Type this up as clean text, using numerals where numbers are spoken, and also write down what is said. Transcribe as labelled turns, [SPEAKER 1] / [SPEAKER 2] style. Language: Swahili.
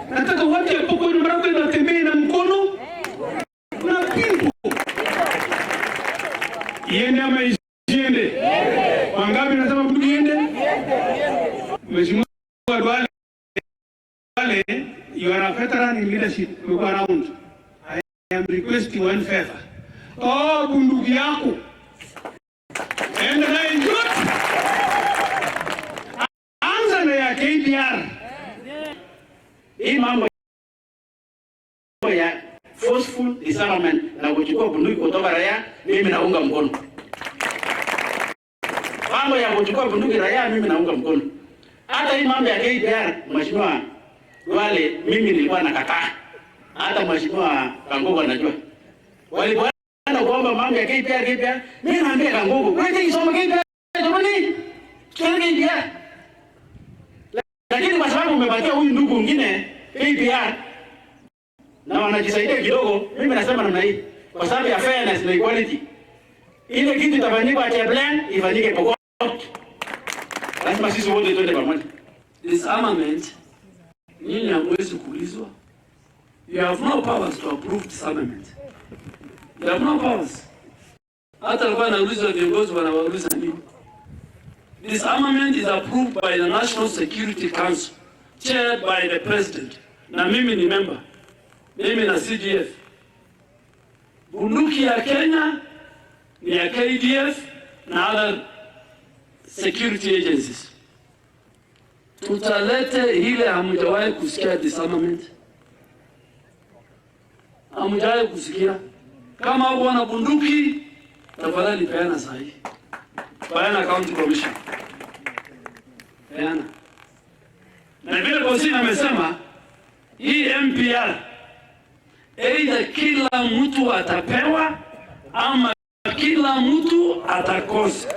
[SPEAKER 1] Nataka watu hapo kwa Marago na tembee na mkono na pingu. Iende ama isiende? Wangapi nasema bunduki iende? Mheshimiwa Dwale, you are a veteran in leadership, you go around. I am requesting one favor. Oh, bunduki yako. Enda na yote. Anza na ya KPR. Hii mambo ya forceful disarmament na kuchukua bunduki kutoka raia, mimi naunga mkono. Mambo ya kuchukua bunduki raia, mimi naunga mkono. Hata hii mambo ya KPR, Mheshimiwa Dwale, mimi nilikuwa nakataa. Hata Mheshimiwa Kangogo anajua. Walipoenda kuomba mambo ya KPR, mimi naambia Kangogo, wewe isoma KPR, jamani. KPR. Lakini kwa sababu umepatia huyu ndugu mwingine KPR na wanajisaidia kidogo, mimi nasema namna hii kwa sababu ya fairness na equality. Ile kitu itafanyika cha plan ifanyike popote. Lazima sisi wote tuende pamoja.
[SPEAKER 2] Disarmament, nyinyi hamwezi kuulizwa. You have no powers to approve disarmament. You have no powers. Hata alikuwa anaulizwa viongozi wanawauliza nini? Disarmament is approved by the National Security Council, chaired by the President. Na mimi ni member. Mimi na CDF. Bunduki ya Kenya ni ya KDF na other security agencies. Tutalete ile hamjawahi kusikia disarmament. Hamjawahi kusikia. Kama wana bunduki, tafadhali peana sahihi. Peana county commission. Peana. Na vile Kosini amesema, hii MPR, either kila mtu atapewa, ama kila mtu atakosa.